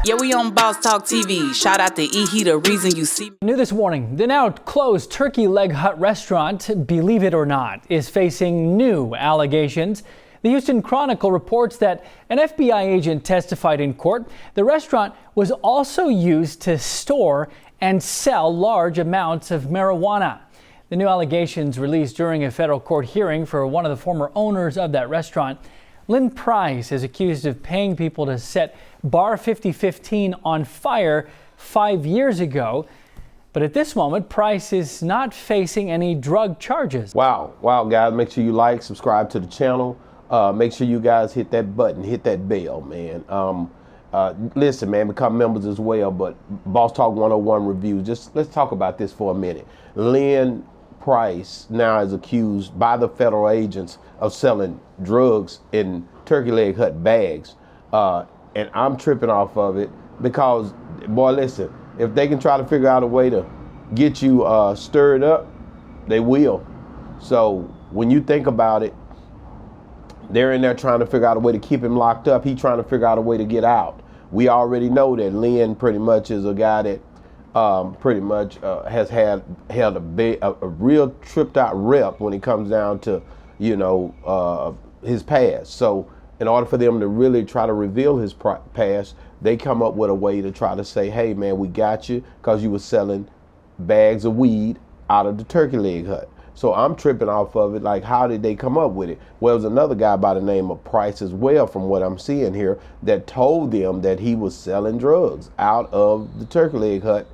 Yeah, we on Boss Talk TV. Shout out to E. He the reason you see me. New this morning, the now closed Turkey Leg Hut restaurant, believe it or not, is facing new allegations. The Houston Chronicle reports that an FBI agent testified in court. The restaurant was also used to store and sell large amounts of marijuana. The new allegations released during a federal court hearing for one of the former owners of that restaurant. Lynn Price is accused of paying people to set Bar 5015 on fire 5 years ago. But at this moment, Price is not facing any drug charges. Wow, guys, make sure you like, subscribe to the channel. Make sure you guys hit that button, hit that bell, man. Listen, man, become members as well. But Boss Talk 101 review, let's talk about this for a minute. Lynn Price now is accused by the federal agents of selling drugs in Turkey Leg Hut bags. And I'm tripping off of it because, boy, listen, if they can try to figure out a way to get you stirred up, they will. So when you think about it, they're in there trying to figure out a way to keep him locked up. He's trying to figure out a way to get out. We already know that Lynn pretty much is a guy that has held a real tripped out rep when it comes down to, his past. So in order for them to really try to reveal his past, they come up with a way to try to say, hey, man, we got you because you were selling bags of weed out of the Turkey Leg Hut. So I'm tripping off of it. Like, how did they come up with it? Well, there's another guy by the name of Price as well, from what I'm seeing here, that told them that he was selling drugs out of the Turkey Leg Hut.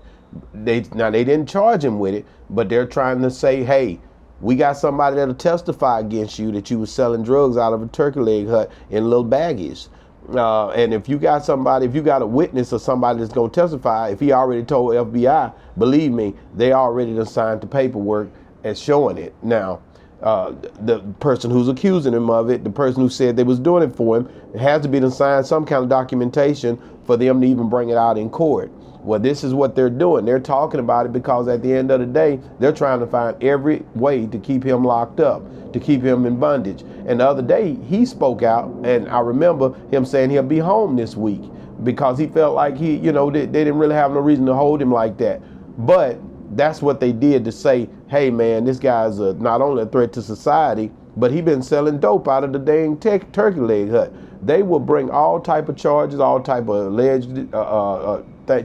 They didn't charge him with it, but they're trying to say, hey, we got somebody that'll testify against you that you were selling drugs out of a Turkey Leg Hut in little baggies. And if you got a witness or somebody that's going to testify, if he already told FBI, believe me, they already done signed the paperwork as showing it. Now, the person who's accusing him of it, the person who said they was doing it for him, it has to be to sign some kind of documentation for them to even bring it out in court. Well, this is what they're doing. They're talking about it because at the end of the day, they're trying to find every way to keep him locked up, to keep him in bondage. And the other day, he spoke out, and I remember him saying he'll be home this week because he felt like they didn't really have no reason to hold him like that. But that's what they did to say, hey, man, this guy's not only a threat to society, but he been selling dope out of the dang Turkey Leg Hut. They will bring all type of charges, all type of alleged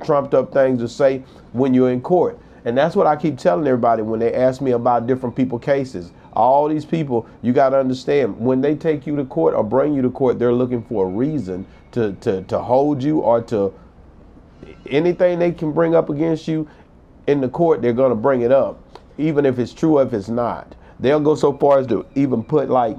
trumped up things to say when you're in court. And that's what I keep telling everybody when they ask me about different people cases. All these people, you got to understand, when they take you to court or bring you to court, they're looking for a reason to hold you, or to anything they can bring up against you in the court, they're going to bring it up, even if it's true or if it's not. They'll go so far as to even put like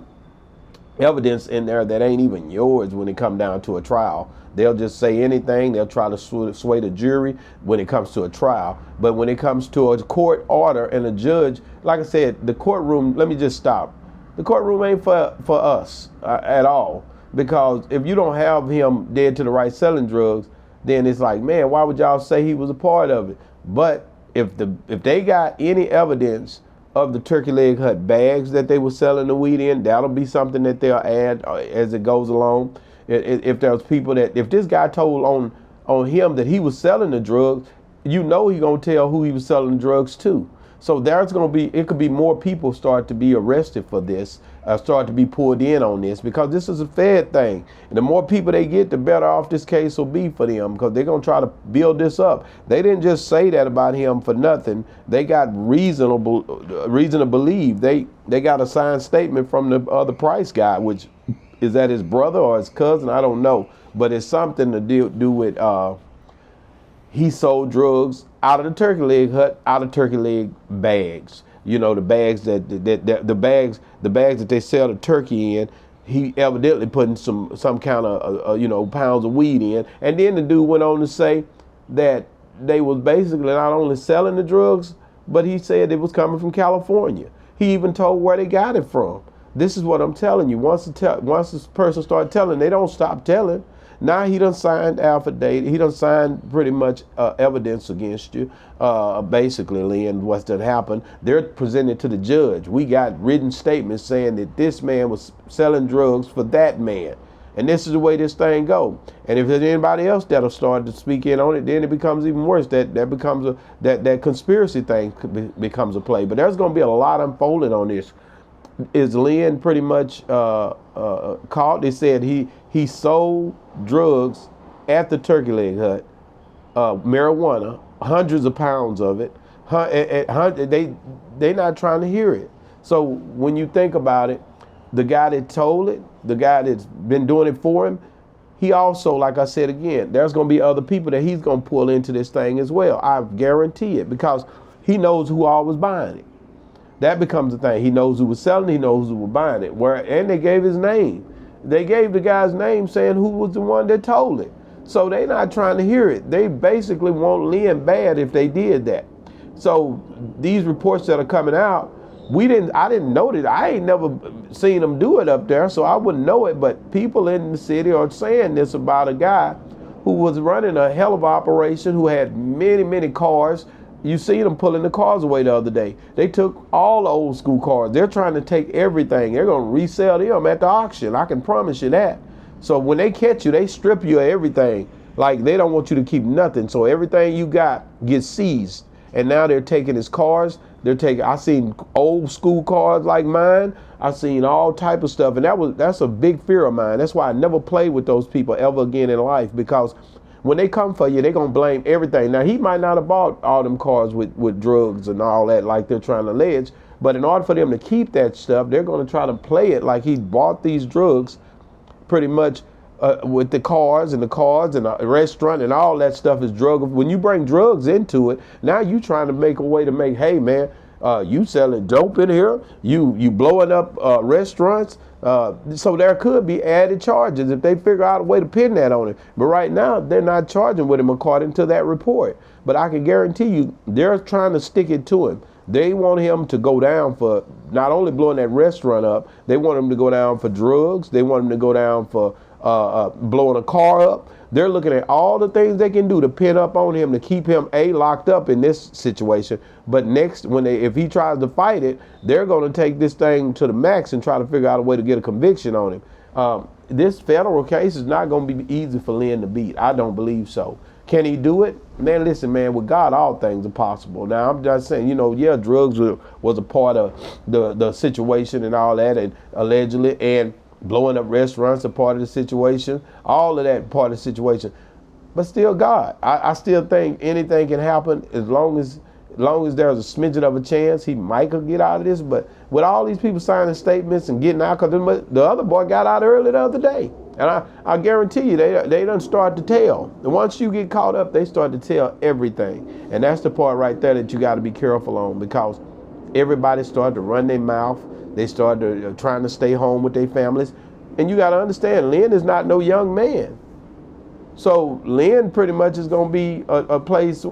evidence in there that ain't even yours when it comes down to a trial. They'll just say anything. They'll try to sway the jury when it comes to a trial. But when it comes to a court order and a judge, like I said, the courtroom, let me just stop. The courtroom ain't for us at all. Because if you don't have him dead to the right selling drugs, then it's like, man, why would y'all say he was a part of it? But if they got any evidence of the Turkey Leg Hut bags that they were selling the weed in, that'll be something that they'll add as it goes along. If there's people if this guy told on him that he was selling the drugs, he's gonna tell who he was selling the drugs to. So it could be more people start to be arrested for this, start to be pulled in on this, because this is a Fed thing. And the more people they get, the better off this case will be for them, because they're going to try to build this up. They didn't just say that about him for nothing. They got reason to believe. They got a signed statement from the other Price guy, which is that his brother or his cousin? I don't know. But it's something to do with he sold drugs out of the Turkey Leg Hut, out of Turkey Leg bags. The bags the bags that they sell the turkey in. He evidently putting some kind of pounds of weed in. And then the dude went on to say that they was basically not only selling the drugs, but he said it was coming from California. He even told where they got it from. This is what I'm telling you. Once this person start telling, they don't stop telling. Now he done signed affidavit. He done signed pretty much evidence against you, basically, and what's done happened. They're presented to the judge. We got written statements saying that this man was selling drugs for that man. And this is the way this thing go. And if there's anybody else that'll start to speak in on it, then it becomes even worse. That becomes that conspiracy thing becomes a play. But there's going to be a lot unfolding on this. Is Lynn pretty much caught? They said he sold drugs at the turkey leg hut, marijuana, hundreds of pounds of it. They not trying to hear it. So when you think about it, the guy that told it, the guy that's been doing it for him, he also, like I said again, there's going to be other people that he's going to pull into this thing as well. I guarantee it, because he knows who all was buying it. That becomes the thing. He knows who was selling it, he knows who was buying it. And they gave his name. They gave the guy's name saying who was the one that told it. So they not trying to hear it. They basically want Lynn bad if they did that. So these reports that are coming out, I didn't know that. I ain't never seen them do it up there, so I wouldn't know it. But people in the city are saying this about a guy who was running a hell of an operation, who had many, many cars. You see them pulling the cars away the other day. They took all the old school cars. They're trying to take everything. They're going to resell them at the auction. I can promise you that. So when they catch you, they strip you of everything. Like, they don't want you to keep nothing. So everything you got gets seized. And now they're taking his cars. I seen old school cars like mine. I seen all type of stuff. And that's a big fear of mine. That's why I never played with those people ever again in life, because when they come for you, they're going to blame everything. Now, he might not have bought all them cars with drugs and all that like they're trying to allege. But in order for them to keep that stuff, they're going to try to play it like he bought these drugs pretty much with the cars and the restaurant and all that stuff is drug. When you bring drugs into it, now you trying to make a way to make, hey, man, you selling dope in here, you blowing up restaurants. So there could be added charges if they figure out a way to pin that on him. But right now, they're not charging with him according to that report. But I can guarantee you, they're trying to stick it to him. They want him to go down for not only blowing that restaurant up, they want him to go down for drugs. They want him to go down for blowing a car up. They're looking at all the things they can do to pin up on him to keep him locked up in this situation. But next, if he tries to fight it, they're going to take this thing to the max and try to figure out a way to get a conviction on him. This federal case is not going to be easy for Lynn to beat. I don't believe so. Can he do it? Man, listen, man, with God, all things are possible. Now, I'm just saying, drugs was a part of the situation and all that, and allegedly, and blowing up restaurants a part of the situation, all of that part of the situation. But still, God, I still think anything can happen as long as there's a smidgen of a chance he might could get out of this. But with all these people signing statements and getting out, because the other boy got out early the other day. And I guarantee you, they done start to tell. And once you get caught up, they start to tell everything. And that's the part right there that you got to be careful on, because everybody started to run their mouth. They started trying to stay home with their families. And you got to understand, Lynn is not no young man. So Lynn pretty much is going to be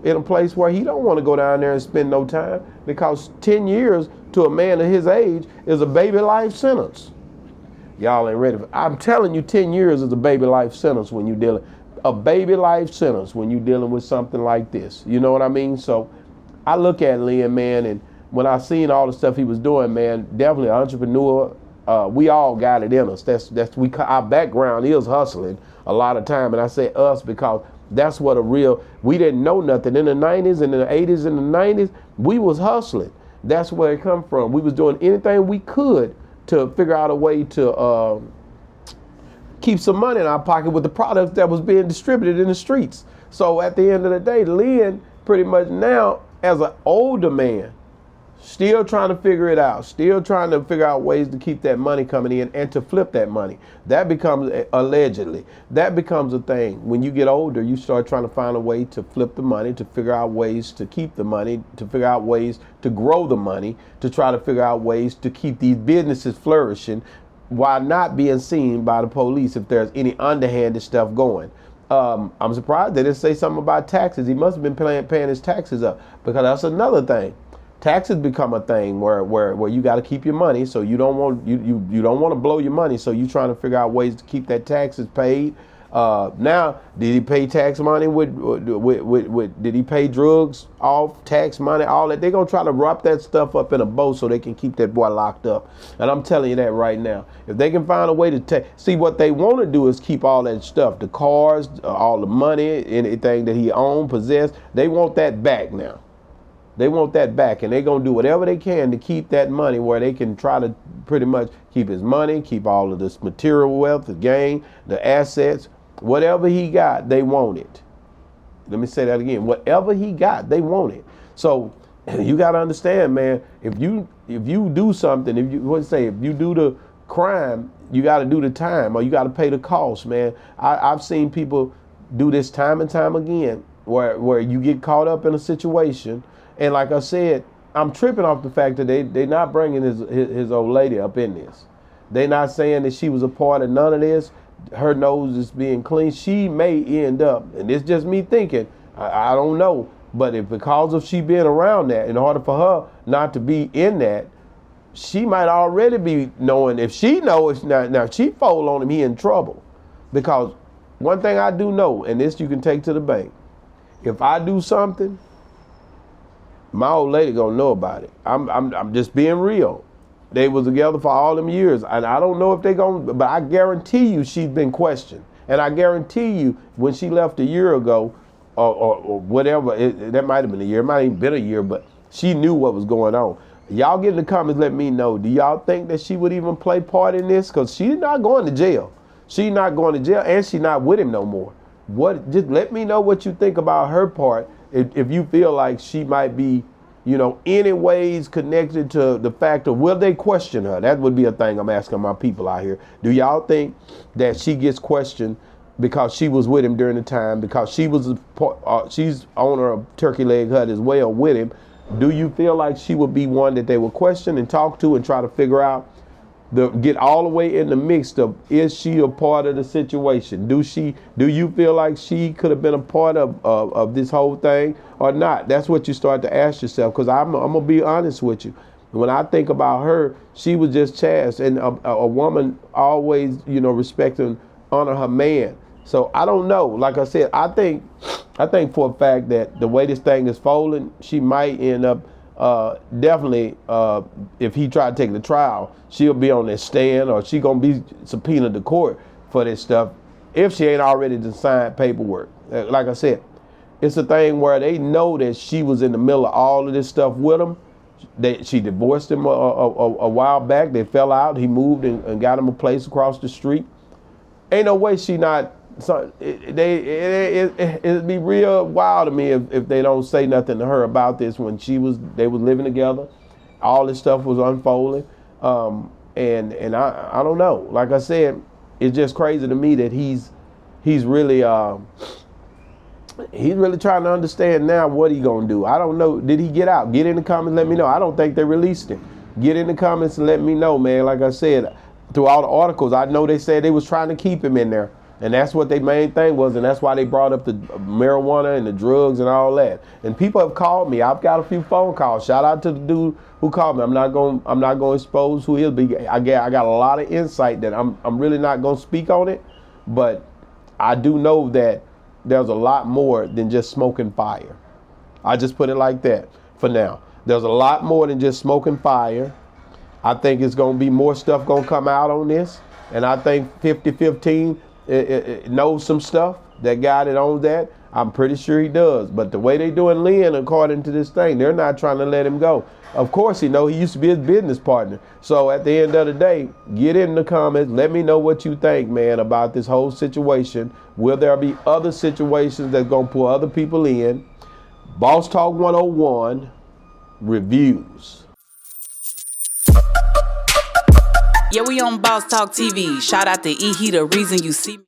in a place where he don't want to go down there and spend no time, because 10 years to a man of his age is a baby life sentence. Y'all ain't ready. I'm telling you, 10 years is a baby life sentence when you're dealing with something like this. You know what I mean? So I look at Lynn, man, and when I seen all the stuff he was doing, man, definitely an entrepreneur. We all got it in us. Our background is hustling a lot of time, and I say us because that's what we didn't know nothing in the 90s and in the 80s and the 90s. We was hustling. That's where it come from. We was doing anything we could to figure out a way to keep some money in our pocket with the products that was being distributed in the streets. So at the end of the day, Lynn pretty much now, as an older man, still trying to figure it out, still trying to figure out ways to keep that money coming in and to flip that money. That becomes, allegedly, that becomes a thing. When you get older, you start trying to find a way to flip the money, to figure out ways to keep the money, to figure out ways to grow the money, to try to figure out ways to keep these businesses flourishing while not being seen by the police if there's any underhanded stuff going. I'm surprised they didn't say something about taxes. He must have been paying his taxes up, because that's another thing. Taxes become a thing where you got to keep your money, so you don't want to blow your money, so you're trying to figure out ways to keep that taxes paid. Now, did he pay tax money did he pay drugs off, tax money, all that? They're going to try to wrap that stuff up in a bow so they can keep that boy locked up. And I'm telling you that right now. If they can find a way to see, what they want to do is keep all that stuff, the cars, all the money, anything that he owned, possessed, they want that back now. They want that back, and they're going to do whatever they can to keep that money where they can try to pretty much keep his money, keep all of this material wealth, the gain, the assets, whatever he got, they want it. Let me say that again. Whatever he got, they want it. So you got to understand, man, if you do something, if you do the crime, you got to do the time, or you got to pay the cost, man. I've seen people do this time and time again where you get caught up in a situation. And like I said, I'm tripping off the fact that they not bringing his old lady up in this. They not saying that she was a part of none of this. Her nose is being clean. She may end up, and it's just me thinking, I don't know, but if because of she being around that, in order for her not to be in that, she might already be knowing. If she knows now, if she fold on him, he in trouble. Because one thing I do know, and this you can take to the bank, if I do something, my old lady gonna know about it. I'm just being real. They was together for all them years, and I don't know if they gonna, but I guarantee you she's been questioned, and I guarantee you when she left a year ago, or whatever, that might have been a year, it might have even been a year, but she knew what was going on. Y'all get in the comments, let me know. Do y'all think that she would even play part in this? Because she's not going to jail. She's not going to jail, and she's not with him no more. Just let me know what you think about her part. If you feel like she might be, any ways connected to the fact of, will they question her? That would be a thing I'm asking my people out here. Do y'all think that she gets questioned because she was with him during the time, because she was she's owner of Turkey Leg Hut as well with him? Do you feel like she would be one that they would question and talk to and try to figure out, get all the way in the mix of, is she a part of the situation? Do you feel like she could have been a part of this whole thing or not? That's what you start to ask yourself, because I'm gonna be honest with you. When I think about her, she was just Chaz, and a woman always, respect and honor her man. So I don't know. Like I said, I think for a fact that the way this thing is folding, she might end up definitely, if he tried to take the trial, she'll be on that stand, or she gonna be subpoenaed to court for this stuff if she ain't already signed paperwork. Like I said, it's a thing where they know that she was in the middle of all of this stuff with him. She divorced him a while back. They fell out. He moved and got him a place across the street. Ain't no way she not. So it'd be real wild to me if they don't say nothing to her about this when they was living together. All this stuff was unfolding, and I don't know. Like I said, it's just crazy to me that he's really trying to understand now what he gonna do. I don't know. Did he get out? Get in the comments, let me know. I don't think they released him. Get in the comments and let me know, man. Like I said, through all the articles, I know they said they was trying to keep him in there. And that's what their main thing was, and that's why they brought up the marijuana and the drugs and all that. And people have called me. I've got a few phone calls. Shout out to the dude who called me. I'm not going to expose who he'll be. I got a lot of insight that I'm really not going to speak on it, but I do know that there's a lot more than just smoking fire. I just put it like that for now. There's a lot more than just smoking fire. I think it's going to be more stuff going to come out on this, and I think 50-15 it knows some stuff. That guy that owns that, I'm pretty sure he does. But the way they doing Lynn, according to this thing, they're not trying to let him go. Of course, he used to be his business partner. So at the end of the day, get in the comments. Let me know what you think, man, about this whole situation. Will there be other situations that's going to pull other people in? Boss Talk 101 reviews. Yeah, we on Boss Talk TV. Shout out to E. He the reason you see me.